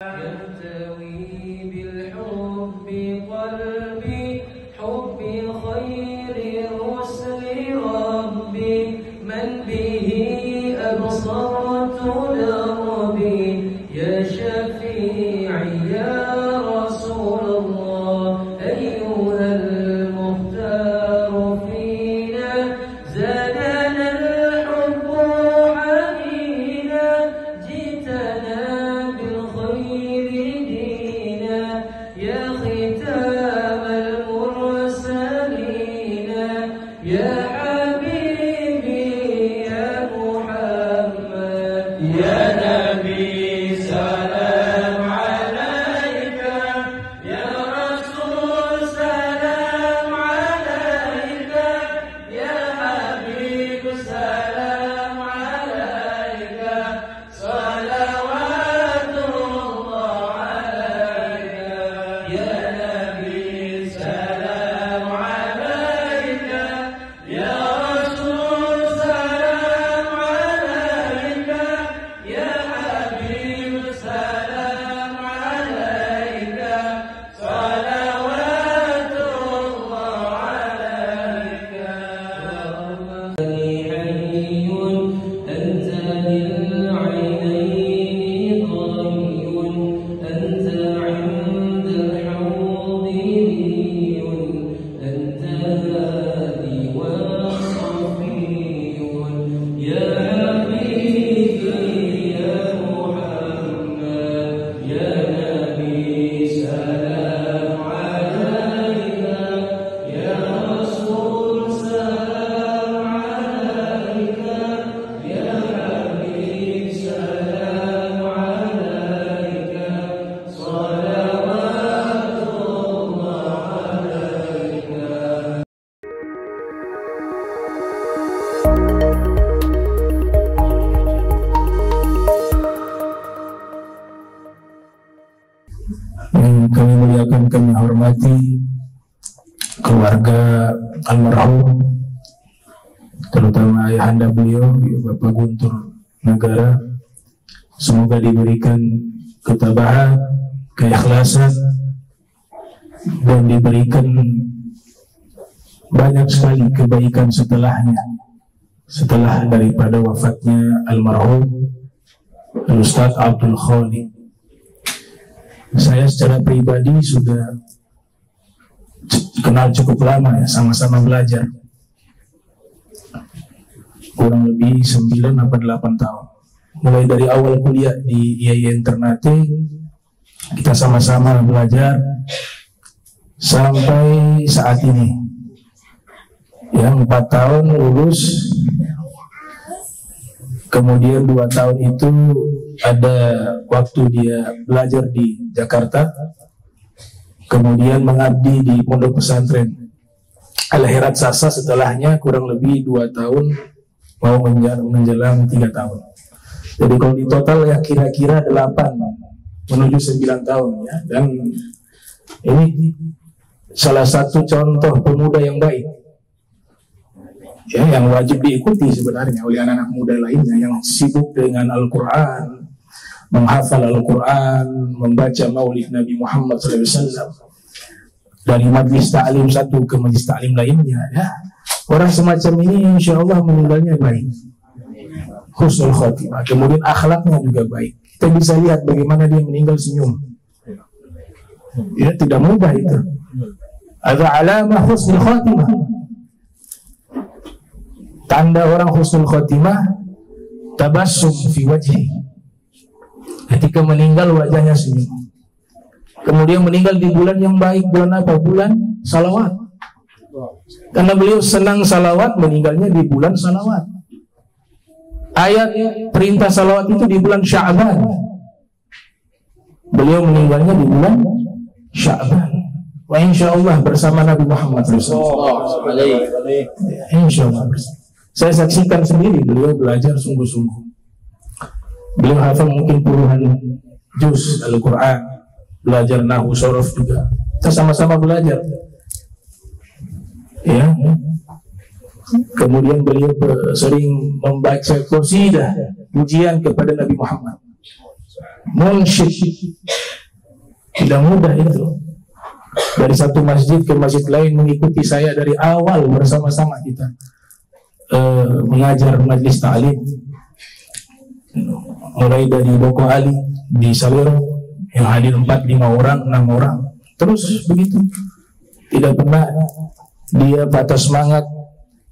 يرتوي بالحب قلبي حب خير رسل ربي من به أبصرت دربي يا شفيعي يا رسول الله أيها المختار فينا زادنا الحب حنينا جئتنا بالخير دينا يا ختام المرسلين يا حبيبي يا محمد يا نبي سلام عليك يا رسول سلام عليك يا حبيب سلام عليك صلوات الله عليك يا نبي سلام عليك يا رسول سلام عليك يا حبيب سلام عليك صلوات الله عليك حي أنت للعينين ضي أنت عند الحوض لي أنت هادي وصفي يا حبيبي يا محمد يا نبي سلام عليك يا رسول سلام عليك يا حبيب سلام عليك صلوات الله عليك. Yang kami muliakan, kami hormati keluarga almarhum, terutama ayahanda beliau, Bapak Guntur Negara. Semoga diberikan ketabahan, keikhlasan, dan diberikan banyak sekali kebaikan setelahnya, setelah daripada wafatnya almarhum Ustaz Abdul Khaliq. Saya secara pribadi sudah kenal cukup lama ya, sama-sama belajar. Kurang lebih 9 atau 8 tahun. Mulai dari awal kuliah di IAIN Ternate, kita sama-sama belajar sampai saat ini. Ya, 4 tahun lulus. Kemudian 2 tahun itu ada waktu dia belajar di Jakarta, kemudian mengabdi di pondok pesantren Al-Herat Sasa. Setelahnya kurang lebih 2 tahun mau menjelang 3 tahun. Jadi kalau di total ya kira-kira 8 menuju 9 tahun ya. Dan ini salah satu contoh pemuda yang baik ya, yang wajib diikuti sebenarnya oleh anak-anak muda lainnya yang sibuk dengan Al-Quran, menghafal Al-Quran, membaca maulid Nabi Muhammad SAW, dari majlis ta'lim satu ke majlis ta'lim lainnya ya. Orang semacam ini insya Allah meninggalnya baik, husnul khotimah, kemudian akhlaknya juga baik. Kita bisa lihat bagaimana dia meninggal senyum ya, tidak mudah itu. Ada alamah husnul khotimah, tanda orang husnul khotimah, tabassum fi wajhi, ketika meninggal wajahnya senyum. Kemudian meninggal di bulan yang baik. Bulan apa? Bulan salawat. Karena beliau senang salawat, meninggalnya di bulan salawat. Ayat perintah salawat itu di bulan Sya'ban, beliau meninggalnya di bulan Sya'ban. Wa insyaallah bersama Nabi Muhammad SAW. Insyaallah bersama. Saya saksikan sendiri beliau belajar sungguh-sungguh. Beliau hafal mungkin puluhan juz Al-Quran, belajar nahwu sorof juga. Kita sama-sama belajar ya. Kemudian beliau sering membaca qasidah pujian kepada Nabi Muhammad munsyid. Tidak mudah itu. Dari satu masjid ke masjid lain, mengikuti saya dari awal bersama-sama kita mengajar majlis ta'lim, mulai dari Boko Ali di Saliro yang hadir 4-5 orang, 6 orang, terus begitu. Tidak pernah dia patah semangat.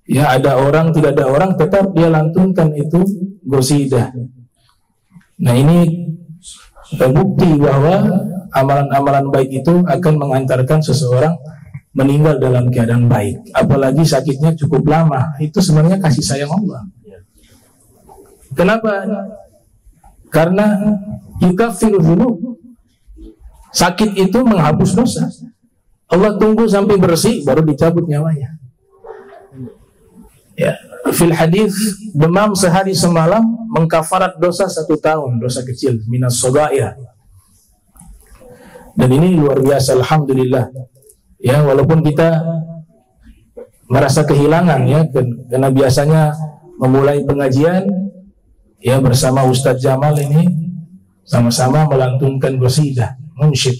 Ya, ada orang, tidak ada orang, tetap dia lantunkan itu qasidah. Nah, ini terbukti bahwa amalan-amalan baik itu akan mengantarkan seseorang meninggal dalam keadaan baik. Apalagi sakitnya cukup lama. Itu sebenarnya kasih sayang Allah. Kenapa? Karena yukaffiru dzunub. Sakit itu menghapus dosa. Allah tunggu sampai bersih baru dicabut nyawanya. Ya, fil hadis, demam sehari semalam mengkafarat dosa 1 tahun, dosa kecil, minas shaghair. Dan ini luar biasa, alhamdulillah. Ya, walaupun kita merasa kehilangan ya, karena biasanya memulai pengajian ya bersama Ustadz Jamal ini sama-sama melantunkan qasidah, munsyid,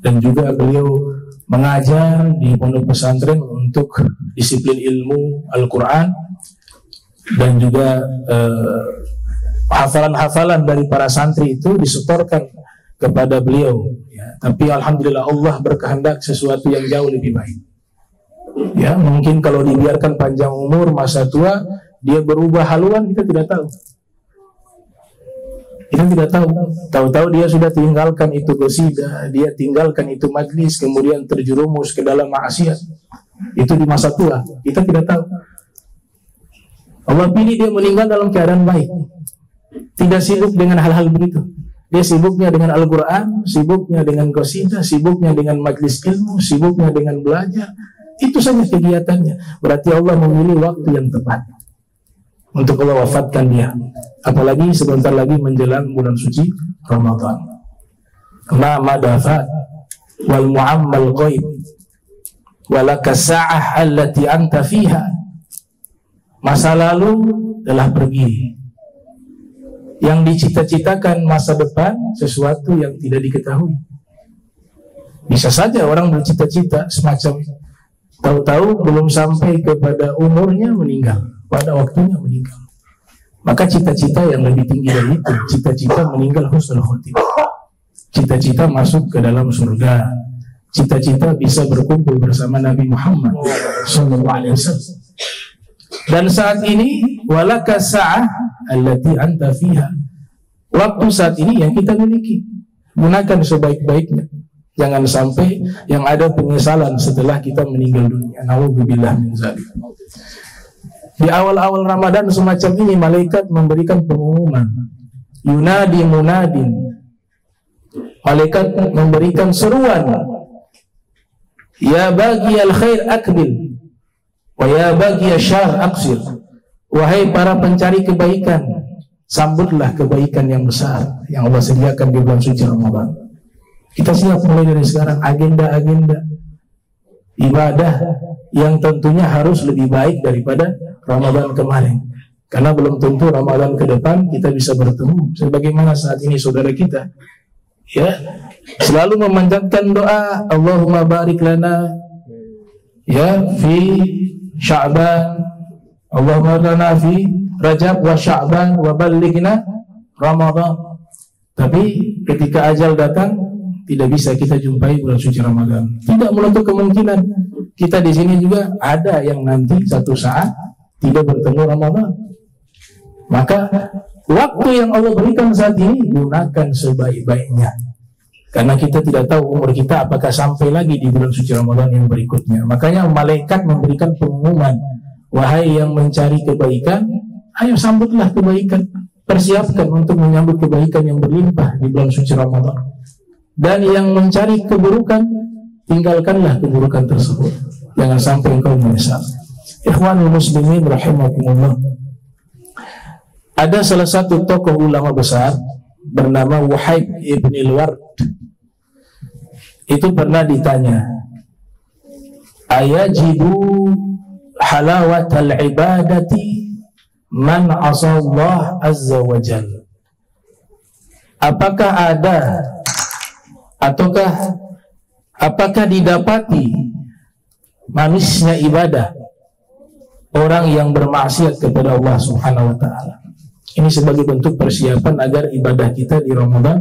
dan juga beliau mengajar di pondok pesantren untuk disiplin ilmu Al-Quran dan juga hafalan-hafalan dari para santri itu disetorkan kepada beliau ya. Tapi alhamdulillah Allah berkehendak sesuatu yang jauh lebih baik ya. Mungkin kalau dibiarkan panjang umur, masa tua dia berubah haluan, kita tidak tahu. Kita tidak tahu. Tahu-tahu dia sudah tinggalkan itu qasidah, dia tinggalkan itu majlis, kemudian terjerumus ke dalam maksiat. Itu di masa tua. Kita tidak tahu. Allah pilih dia meninggal dalam keadaan baik. Tidak sibuk dengan hal-hal begitu. Dia sibuknya dengan Al-Quran, sibuknya dengan qasidah, sibuknya dengan majlis ilmu, sibuknya dengan belajar. Itu saja kegiatannya. Berarti Allah memilih waktu yang tepat untuk Allah wafatkan dia. Apalagi sebentar lagi menjelang bulan suci Ramadan. Ma madafat wal mu'ammal ghaib walaka sa'ah allati anta fiha. Masa lalu telah pergi. Yang dicita-citakan masa depan sesuatu yang tidak diketahui. Bisa saja orang bercita-cita semacam tahu-tahu belum sampai kepada umurnya meninggal, pada waktunya meninggal. Maka cita-cita yang lebih tinggi dari itu, cita-cita meninggal husnul khotimah, cita-cita masuk ke dalam surga, cita-cita bisa berkumpul bersama Nabi Muhammad SAW. Dan saat ini walaka sa'ah allati anta fiha. Waktu saat ini yang kita miliki, gunakan sebaik-baiknya. Jangan sampai yang ada penyesalan setelah kita meninggal dunia. Na'udzubillah min dzalik. Di awal-awal Ramadan semacam ini malaikat memberikan pengumuman. Yunadi munadin. Malaikat memberikan seruan. Ya bagi al-khair akbil. Wa ya bagi syarr aqsir. Wahai para pencari kebaikan, sambutlah kebaikan yang besar yang Allah sediakan di bulan suci Ramadan. Kita siap mulai dari sekarang agenda-agenda ibadah yang tentunya harus lebih baik daripada Ramadan kemarin. Karena belum tentu Ramadan ke depan kita bisa bertemu sebagaimana saat ini saudara kita. Ya, selalu memanjatkan doa, Allahumma barik lana ya fi Sya'ban, Allahumma lana fi Rajab wa Sya'ban wa ballighna Ramadan. Tapi ketika ajal datang tidak bisa kita jumpai bulan suci Ramadan. Tidak menutup kemungkinan kita di sini juga ada yang nanti satu saat tidak bertemu Ramadan. Maka waktu yang Allah berikan saat ini gunakan sebaik-baiknya. Karena kita tidak tahu umur kita apakah sampai lagi di bulan suci Ramadan yang berikutnya. Makanya malaikat memberikan pengumuman, wahai yang mencari kebaikan, ayo sambutlah kebaikan. Persiapkan untuk menyambut kebaikan yang berlimpah di bulan suci Ramadan. Dan yang mencari keburukan, tinggalkanlah keburukan tersebut. Jangan sampai engkau menyesal. Ikhwanul muslimin rahimakumullah. Ada salah satu tokoh ulama besar bernama Wahib ibn al-Ward. Itu pernah ditanya, ayajibu halawatal ibadati man asallah azza wa jalla. apakah ada ataukah apakah didapati manisnya ibadah orang yang bermaksiat kepada Allah Subhanahu wa taala? Ini sebagai bentuk persiapan agar ibadah kita di Ramadan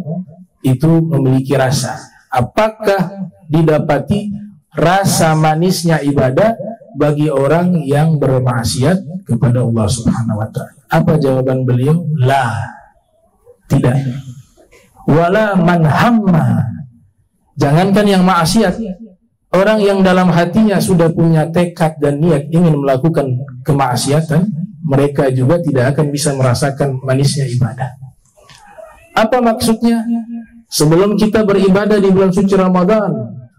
itu memiliki rasa. Apakah didapati rasa manisnya ibadah bagi orang yang bermaksiat kepada Allah Subhanahu wa taala? Apa jawaban beliau? La. Tidak. Wala man hamma. Jangankan yang maksiat, orang yang dalam hatinya sudah punya tekad dan niat ingin melakukan kemaksiatan, mereka juga tidak akan bisa merasakan manisnya ibadah. Apa maksudnya? Sebelum kita beribadah di bulan suci Ramadan,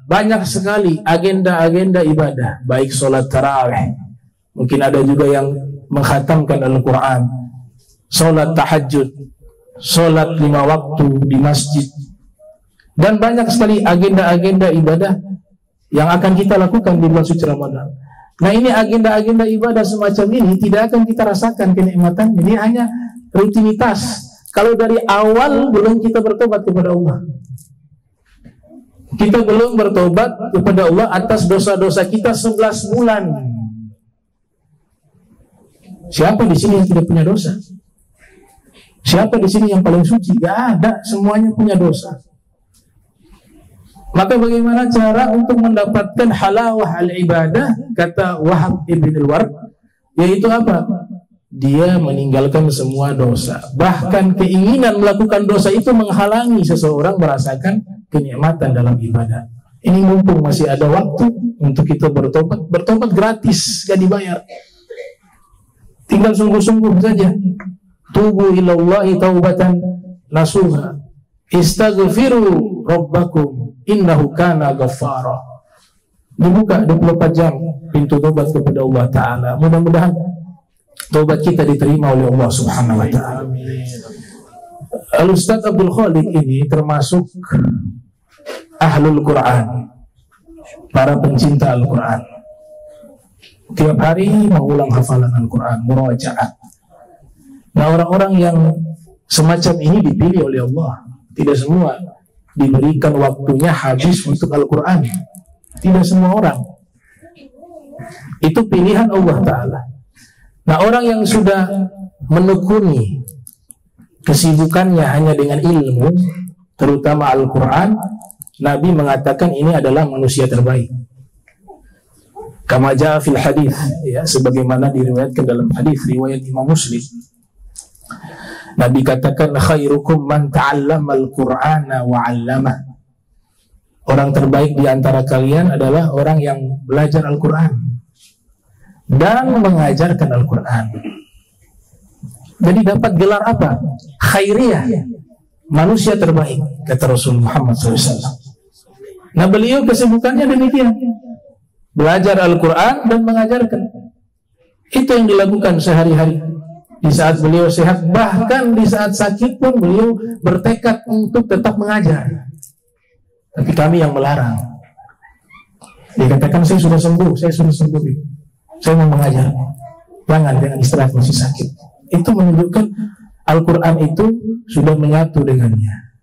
banyak sekali agenda-agenda ibadah, baik sholat tarawih, mungkin ada juga yang mengkhatamkan Al-Quran, sholat tahajud, sholat 5 waktu di masjid, dan banyak sekali agenda-agenda ibadah yang akan kita lakukan di bulan suci Ramadan. Nah, ini agenda-agenda ibadah semacam ini tidak akan kita rasakan kenikmatan, jadi hanya rutinitas. Kalau dari awal belum kita bertobat kepada Allah, kita belum bertobat kepada Allah atas dosa-dosa kita 11 bulan. Siapa di sini yang tidak punya dosa? Siapa di sini yang paling suci? Gak ada, semuanya punya dosa. Maka bagaimana cara untuk mendapatkan halawah al-ibadah? Kata Wahab ibn al-Ward, yaitu apa? Dia meninggalkan semua dosa. Bahkan keinginan melakukan dosa itu menghalangi seseorang merasakan kenikmatan dalam ibadah. Ini mumpung masih ada waktu untuk kita bertobat. Bertobat gratis, gak dibayar. Tinggal sungguh-sungguh saja. Tubu ilallahi taubatan nasuha. Istaghfiru rabbakum innahu kana ghaffara. Dibuka 24 jam pintu tobat kepada Allah Ta'ala. Mudah-mudahan tobat kita diterima oleh Allah Subhanahu wa taala. Al-Ustaz Abdul Khalik ini termasuk ahlul Quran, para pencinta Al-Quran. Tiap hari mengulang hafalan Al-Quran, murajaah. Nah, orang-orang yang semacam ini dipilih oleh Allah. Tidak semua diberikan waktunya habis untuk Al-Quran. Tidak semua orang. Itu pilihan Allah Ta'ala. Nah, orang yang sudah menekuni kesibukannya hanya dengan ilmu, terutama Al-Quran, Nabi mengatakan ini adalah manusia terbaik. Kama jaa fil hadis, ya, sebagaimana diriwayatkan dalam hadis riwayat Imam Muslim. Nabi katakan khairukum man ta'allama al-Qur'ana wa 'allamah. Orang terbaik di antara kalian adalah orang yang belajar Al-Quran dan mengajarkan Al-Quran. Jadi dapat gelar apa? Khairiyah, manusia terbaik, kata Rasul Muhammad SAW. Nah, beliau kesibukannya demikian, belajar Al-Quran dan mengajarkan. Itu yang dilakukan sehari-hari. Di saat beliau sehat, bahkan di saat sakit pun beliau bertekad untuk tetap mengajar. Tapi kami yang melarang. Dikatakan saya sudah sembuh, saya mau mengajar. Jangan istirahat, masih sakit. Itu menunjukkan Al-Quran itu sudah menyatu dengannya.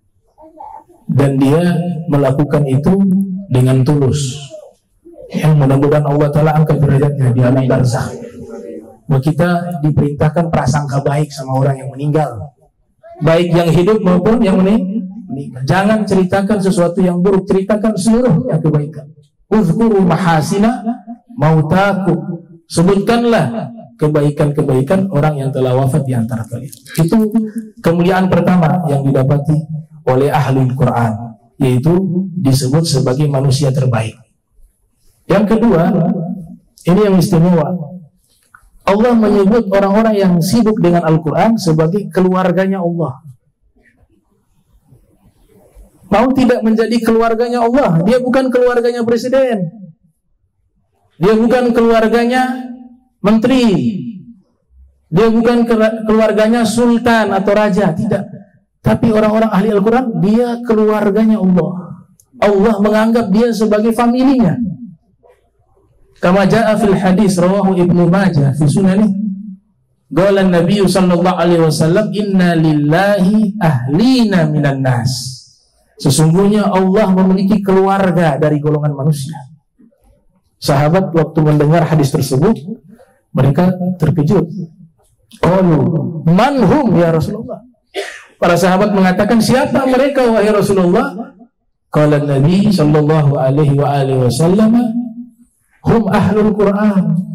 Dan dia melakukan itu dengan tulus. Yang mudah-mudahan Allah Ta'ala angkat derajatnya di alam barzakh. Bahwa kita diperintahkan prasangka baik sama orang yang meninggal, baik yang hidup maupun yang meninggal. Jangan ceritakan sesuatu yang buruk, ceritakan seluruh yang kebaikan. Uzkuru mahasina mautakum. Sebutkanlah kebaikan-kebaikan orang yang telah wafat di antara kalian. Itu kemuliaan pertama yang didapati oleh ahli Quran, yaitu disebut sebagai manusia terbaik. Yang kedua, ini yang istimewa. Allah menyebut orang-orang yang sibuk dengan Al-Quran sebagai keluarganya Allah. Mau tidak menjadi keluarganya Allah. Dia bukan keluarganya presiden, dia bukan keluarganya menteri, dia bukan keluarganya sultan atau raja. Tidak. Tapi orang-orang ahli Al-Quran, dia keluarganya Allah. Allah menganggap dia sebagai familinya. Kama jaa fil hadis rawahu Ibnu Majah fi sunani Qala Nabi sallallahu alaihi wasallam, inna lillahi ahlina minan nas. Sesungguhnya Allah memiliki keluarga dari golongan manusia. Sahabat waktu mendengar hadis tersebut, mereka terkejut. Qalu, man hum ya Rasulullah? Para sahabat mengatakan, siapa mereka wahai Rasulullah? Qala Nabi sallallahu alaihi wasallam, hum ahlul Qur'an.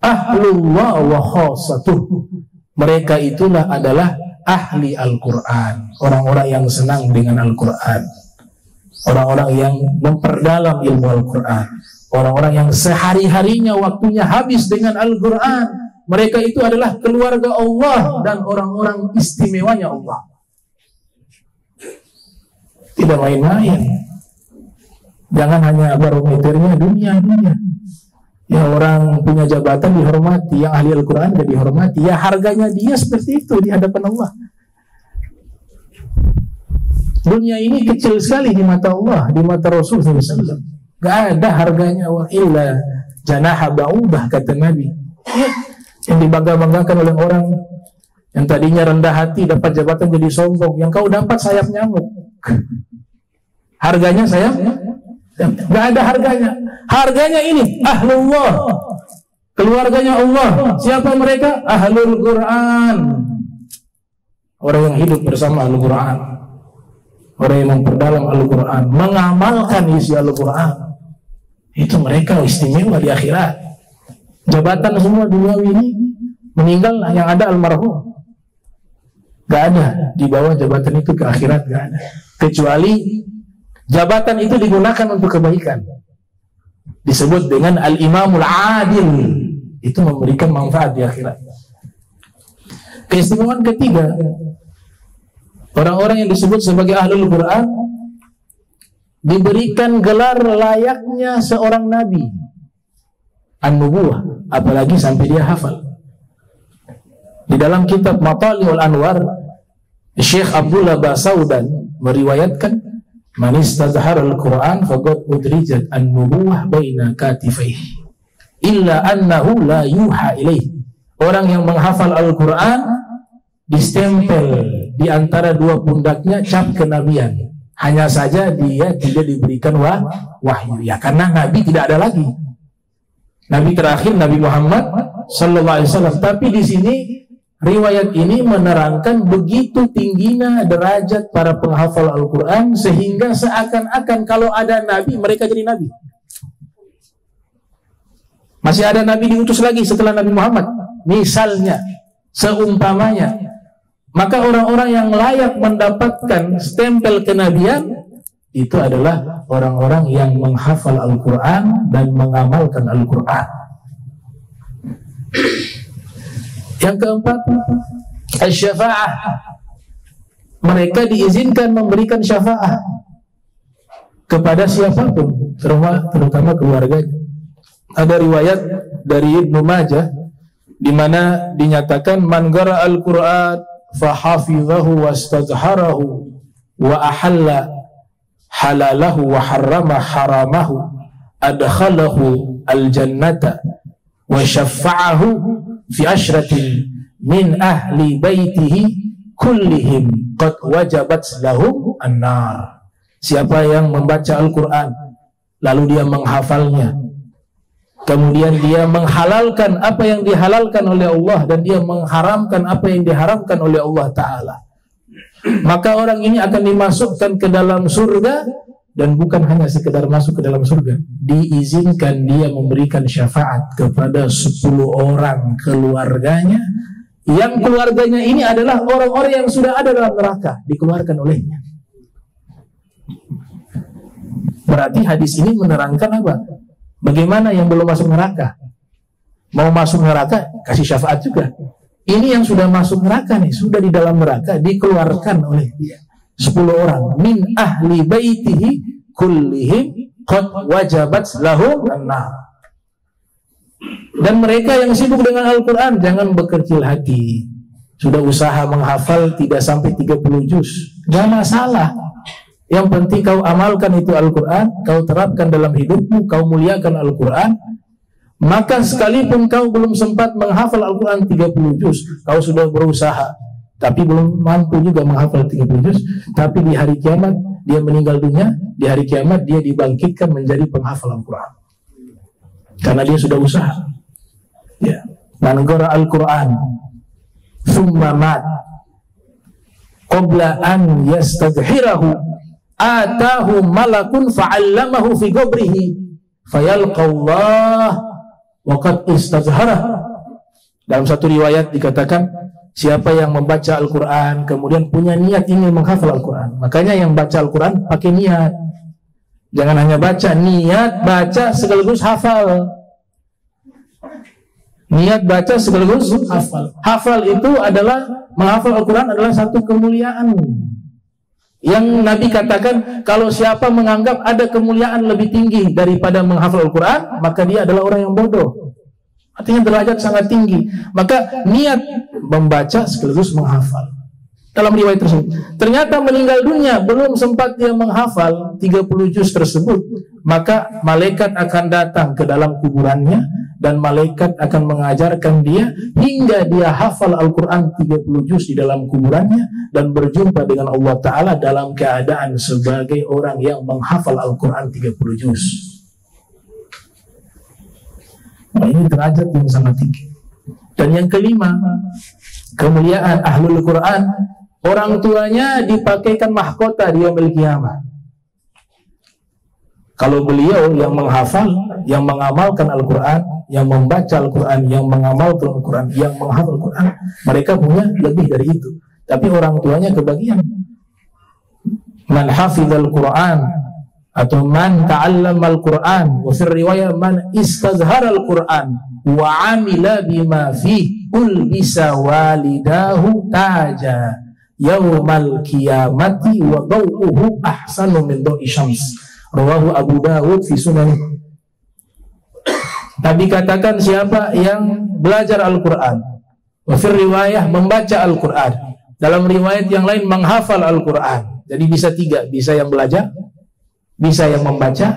Ahlullah wa khassatuh. Mereka itulah adalah ahli Al-Quran, orang-orang yang senang dengan Al-Quran, orang-orang yang memperdalam ilmu Al-Quran, orang-orang yang sehari-harinya waktunya habis dengan Al-Quran. Mereka itu adalah keluarga Allah dan orang-orang istimewanya Allah. Tidak main-main. Jangan hanya barometernya dunia. Ya, orang punya jabatan dihormati, yang ahli Al-Quran tidak dihormati. Ya, harganya dia seperti itu di hadapan Allah. Dunia ini kecil sekali di mata Allah, di mata Rasul SAW. Gak ada harganya. Wa illa janaha ba'udah, kata Nabi. Ya, yang dibangga-banggakan oleh orang yang tadinya rendah hati dapat jabatan jadi sombong. Yang kau dapat sayap nyamuk. Harganya sayap? Gak ada harganya. Harganya ini ahlullah, keluarganya Allah. Siapa mereka? Ahlul Quran. Orang yang hidup bersama Al-Quran, orang yang memperdalam Al-Quran, mengamalkan isi Al-Quran. Itu mereka istimewa di akhirat. Jabatan semua duniawi ini meninggal, yang ada almarhum. Gak ada di bawah jabatan itu ke akhirat, gak ada. Kecuali jabatan itu digunakan untuk kebaikan. Disebut dengan al-imamul adil. Itu memberikan manfaat di akhirat. Keistimewaan ketiga, orang-orang yang disebut sebagai ahlul Quran diberikan gelar layaknya seorang nabi, an-nubuwah, apalagi sampai dia hafal. Di dalam kitab Matali'ul Anwar, Syekh Abdullah Basaudan meriwayatkan, man istazhara al-Quran faqad udrijat an-nubuwah baina katifaihi illa annahu la yuha ilaihi. Orang yang menghafal Al-Quran distempel di antara dua pundaknya cap kenabian. Hanya saja dia tidak diberikan wahyu. Ya, karena Nabi tidak ada lagi. Nabi terakhir Nabi Muhammad sallallahu alaihi wasallam. Tapi di sini riwayat ini menerangkan begitu tingginya derajat para penghafal Al-Quran sehingga seakan-akan kalau ada Nabi, mereka jadi Nabi. Masih ada Nabi diutus lagi setelah Nabi Muhammad, misalnya, seumpamanya. Maka orang-orang yang layak mendapatkan stempel kenabian itu adalah orang-orang yang menghafal Al-Quran dan mengamalkan Al-Quran. Yang keempat, asy-syafa'ah. Mereka diizinkan memberikan syafaat kepada siapapun, terutama keluarganya. Ada riwayat dari Ibnu Majah di mana dinyatakan, man qara al-Qur'an fa hafizahu wastazharahu wa ahalla halalahu wa harrama haramahu adkhalahu al-jannata wa syafa'ahu fi ashratin min ahli baitihi kullihim qad wajabat lahum an-nar. Siapa yang membaca Al-Quran lalu dia menghafalnya, kemudian dia menghalalkan apa yang dihalalkan oleh Allah dan dia mengharamkan apa yang diharamkan oleh Allah Ta'ala, maka orang ini akan dimasukkan ke dalam surga. Dan bukan hanya sekedar masuk ke dalam surga, diizinkan dia memberikan syafaat kepada 10 orang keluarganya, yang keluarganya ini adalah orang-orang yang sudah ada dalam neraka, dikeluarkan olehnya. Berarti hadis ini menerangkan apa? Bagaimana yang belum masuk neraka? Mau masuk neraka, kasih syafaat juga. Ini yang sudah masuk neraka nih, sudah di dalam neraka, dikeluarkan oleh dia. 10 orang min ahli baitihi kullihim qad wajabat lahum an-nar. Dan mereka yang sibuk dengan Al-Quran jangan berkecil hati. Sudah usaha menghafal tidak sampai 30 juz, gak masalah. Yang penting kau amalkan itu Al-Quran, kau terapkan dalam hidupmu, kau muliakan Al-Quran. Maka sekalipun kau belum sempat menghafal Al-Quran 30 juz, kau sudah berusaha, tapi belum mampu juga menghafal 30 juz, tapi di hari kiamat dia meninggal dunia, di hari kiamat dia dibangkitkan menjadi penghafal Al-Quran. Karena dia sudah usaha. Ya. Man qara Al-Quran thumma mat qabla an yastadhhirahu atahu malakun fa'allamahu fi qabrihi fayalqallah waqad istazharah. Dalam satu riwayat dikatakan, siapa yang membaca Al-Quran kemudian punya niat ingin menghafal Al-Quran, makanya yang baca Al-Quran pakai niat, jangan hanya baca, niat baca sekaligus hafal. Niat baca sekaligus hafal. Hafal itu adalah, menghafal Al-Quran adalah satu kemuliaan yang Nabi katakan, kalau siapa menganggap ada kemuliaan lebih tinggi daripada menghafal Al-Quran, maka dia adalah orang yang bodoh. Artinya derajat sangat tinggi. Maka niat membaca sekaligus menghafal. Dalam riwayat tersebut, ternyata meninggal dunia belum sempat dia menghafal 30 juz tersebut, maka malaikat akan datang ke dalam kuburannya dan malaikat akan mengajarkan dia hingga dia hafal Al-Quran 30 juz di dalam kuburannya dan berjumpa dengan Allah Ta'ala dalam keadaan sebagai orang yang menghafal Al-Quran 30 juz. Nah, ini derajat yang sangat tinggi. Dan yang kelima, kemuliaan Ahlul Quran, orang tuanya dipakaikan mahkota di yaumil qiyamah. Kalau beliau yang menghafal, yang mengamalkan Al-Quran, yang membaca Al-Quran, yang mengamalkan Al-Quran, yang menghafal Al-Quran, mereka punya lebih dari itu. Tapi orang tuanya kebagian. Man hafidhal Quran atau man ta'allama Al-Quran, wa fi riwayah man istazhara Al-Quran wa amila bima fi ulbisa walidahu taja yaumal qiyamati wa dawuhu ahsanu min dawi syams. Rawahu Abu Dawud fi Sunan. Nabi katakan, siapa yang belajar Al-Quran, wa fi riwayah membaca Al-Quran, dalam riwayat yang lain menghafal Al-Quran. Jadi bisa tiga, bisa yang belajar, bisa yang membaca,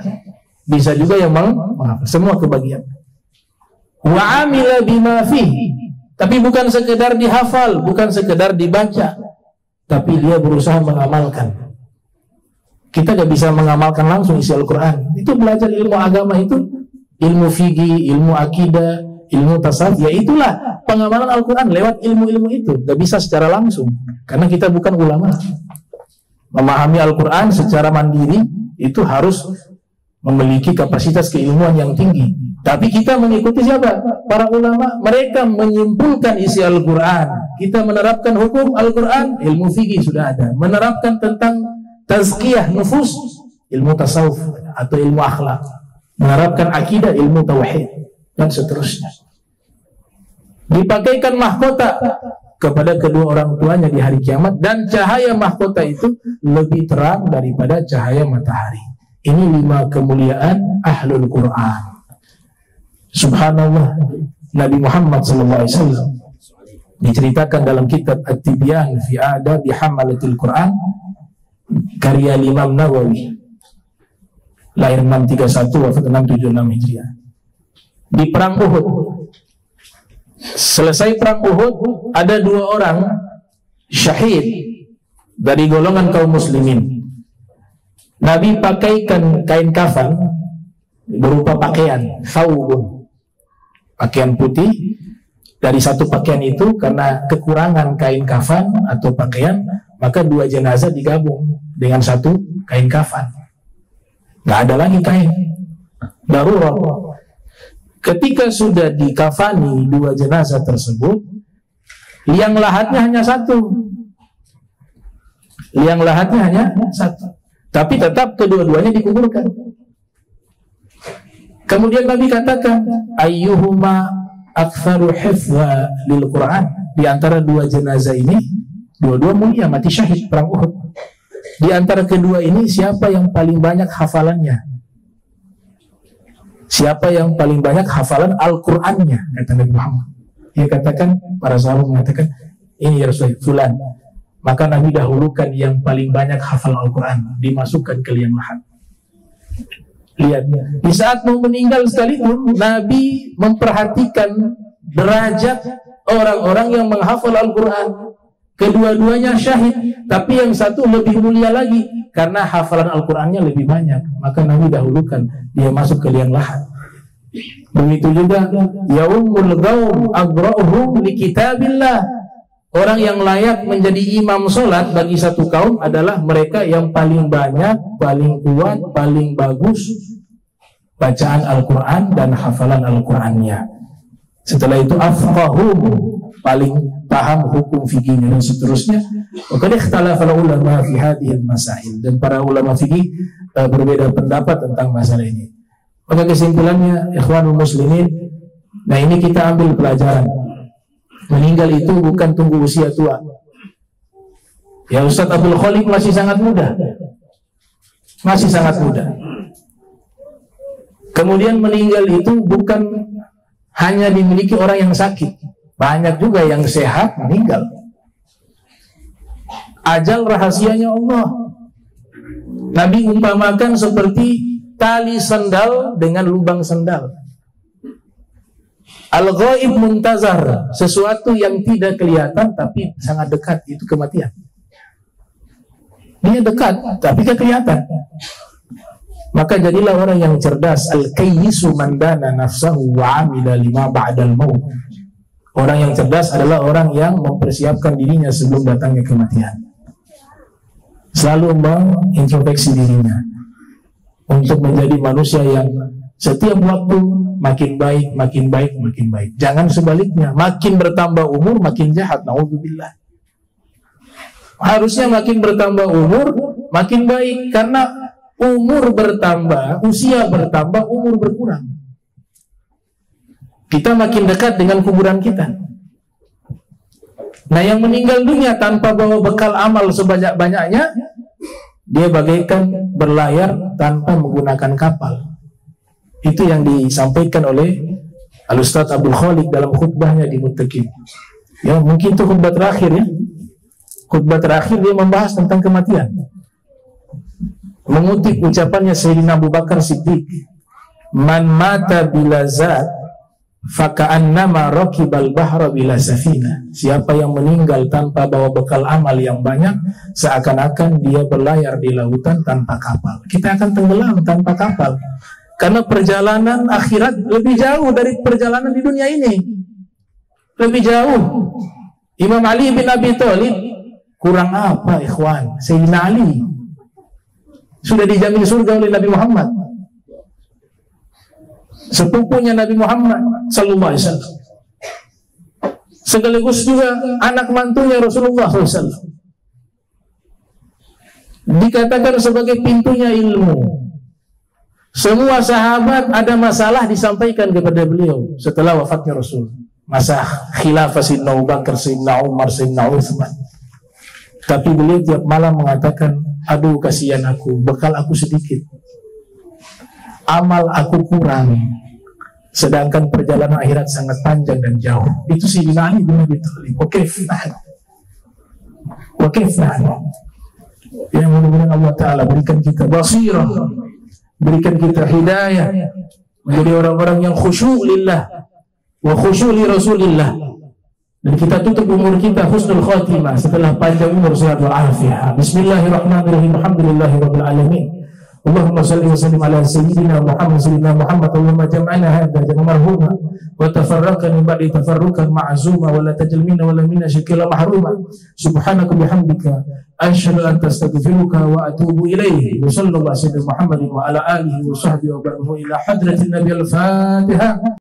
bisa juga yang menghafal. Semua kebagian. Wa amila bima fihi, tapi bukan sekedar dihafal, bukan sekedar dibaca, tapi dia berusaha mengamalkan. Kita gak bisa mengamalkan langsung isi Al-Quran. Itu belajar ilmu agama itu, ilmu fikih, ilmu akidah, ilmu tasawuf, ya itulah pengamalan Al-Quran lewat ilmu-ilmu itu. Gak bisa secara langsung, karena kita bukan ulama. Memahami Al-Quran secara mandiri itu harus memiliki kapasitas keilmuan yang tinggi. Tapi kita mengikuti siapa? Para ulama. Mereka menyimpulkan isi Al-Quran. Kita menerapkan hukum Al-Quran, ilmu fikih sudah ada. Menerapkan tentang tazkiyah nufus, ilmu tasawuf atau ilmu akhlak. Menerapkan akidah, ilmu tauhid, dan seterusnya. Dipakaikan mahkota kepada kedua orang tuanya di hari kiamat, dan cahaya mahkota itu lebih terang daripada cahaya matahari. Ini 5 kemuliaan Ahlul Quran. Subhanallah, Nabi Muhammad SAW diceritakan dalam kitab At-Tibyan fi Adabi Hamalatil Quran, karya Imam Nawawi, lahir 631 wafat 676 Hijriah. Di perang Uhud, selesai perang Uhud, ada 2 orang syahid dari golongan kaum muslimin. Nabi pakaikan kain kafan berupa pakaian thawbun, pakaian putih. Dari satu pakaian itu, karena kekurangan kain kafan atau pakaian, maka 2 jenazah digabung dengan satu kain kafan. Gak ada lagi kain, darurat. Ketika sudah dikafani 2 jenazah tersebut, liang lahatnya hanya satu. Liang lahatnya hanya satu. Tapi tetap kedua-duanya dikuburkan. Kemudian Nabi katakan, ayyuhuma aktsaru hifdza lil Quran. Di antara 2 jenazah ini, dua-dua mulia, mati syahid perang Uhud. Di antara kedua ini, siapa yang paling banyak hafalannya? Siapa yang paling banyak hafalan Al-Qur'annya? Kata Nabi Muhammad. Dia katakan, para sahabat mengatakan, ini ya Rasulullah, fulan. Maka Nabi dahulukan yang paling banyak hafal Al-Quran, dimasukkan ke liang lahat. Lihat, di saat mau meninggal sekalipun Nabi memperhatikan derajat orang-orang yang menghafal Al-Quran. Kedua-duanya syahid, tapi yang satu lebih mulia lagi karena hafalan Al-Qurannya lebih banyak. Maka Nabi dahulukan dia masuk ke liang lahat. Begitu juga yaumul qaum aqra'uhum li kitabillah. Orang yang layak menjadi imam solat bagi satu kaum adalah mereka yang paling banyak, paling kuat, paling bagus bacaan Al-Quran dan hafalan Al-Qurannya. Setelah itu afqahum, paling paham hukum fikihnya dan seterusnya. Wa qad ikhtalafa ulama fi hadhihi al-masail, dan para ulama fikih berbeda pendapat tentang masalah ini. Maka kesimpulannya, ikhwanul muslimin, nah ini kita ambil pelajaran. Meninggal itu bukan tunggu usia tua. Ya, Ustaz Abdul Khaliq masih sangat muda. Masih sangat muda. Kemudian meninggal itu bukan hanya dimiliki orang yang sakit. Banyak juga yang sehat meninggal. Ajal rahasianya Allah. Nabi umpamakan seperti tali sendal dengan lubang sendal. Al-ghaib muntazar, sesuatu yang tidak kelihatan tapi sangat dekat, itu kematian. Dia dekat tapi tidak kelihatan. Maka jadilah orang yang cerdas. Al-kayyisu man dana nafsahu wa amila lima ba'dal maut. Orang yang cerdas adalah orang yang mempersiapkan dirinya sebelum datangnya kematian. Selalu mengintrospeksi dirinya untuk menjadi manusia yang setiap waktu makin baik, makin baik, makin baik. Jangan sebaliknya, makin bertambah umur makin jahat. Na'udzubillah. Harusnya makin bertambah umur makin baik, karena umur bertambah, usia bertambah, umur berkurang. Kita makin dekat dengan kuburan kita. Nah, yang meninggal dunia tanpa bawa bekal amal sebanyak-banyaknya, dia bagaikan berlayar tanpa menggunakan kapal. Itu yang disampaikan oleh Al-Ustaz Abdul Khaliq dalam khutbahnya di Muttaqin. Ya, mungkin itu khutbah terakhir ya. Khutbah terakhir dia membahas tentang kematian. Mengutip ucapannya Sayyidina Abu Bakar Siddiq, man mata bila zat faka'annama rakibal bahra bila safina. Siapa yang meninggal tanpa bawa bekal amal yang banyak, seakan-akan dia berlayar di lautan tanpa kapal. Kita akan tenggelam tanpa kapal, karena perjalanan akhirat lebih jauh dari perjalanan di dunia ini. Lebih jauh. Imam Ali bin Abi Thalib kurang apa ikhwan? Sayyidina Ali sudah dijamin surga oleh Nabi Muhammad, sepupunya Nabi Muhammad sallallahu alaihi wasallam, sekaligus juga anak mantunya Rasulullah SAW. Dikatakan sebagai pintunya ilmu. Semua sahabat ada masalah disampaikan kepada beliau setelah wafatnya Rasul. Masa khilafah Sayyidina Abu Bakar, Sayyidina Umar, Sayyidina Utsman. Tapi beliau tiap malam mengatakan, aduh kasihan aku, bekal aku sedikit, amal aku kurang, sedangkan perjalanan akhirat sangat panjang dan jauh. Itu Sayyidina Ali bin Abi Thalib. Oke, yang mudah-mudahan Allah Ta'ala berikan kita basirah, berikan kita hidayah, menjadi orang-orang yang khusyuk lillah wa khusyuk li Rasulillah. Dan kita tutup umur kita husnul khatimah setelah panjang umur sehat walafiat. Bismillahirrahmanirrahim. Alhamdulillahirabbil alamin. Allahumma shalli wa sallim ala sayyidina Muhammad. Allahumma jam'ana hadza jam'an marhuma wa tafarraqna ba'di tafarruqan ma'zuma wa la tajal minna wa la minna shakila mahruma. Subhanaka bihamdika asyhadu an astaghfiruka wa atubu ilaihi. Wa sallallahu alaihi wa sallam Muhammadin wa ala alihi wa sahbihi wa barakahu ila hadratin nabiyil Fatihah.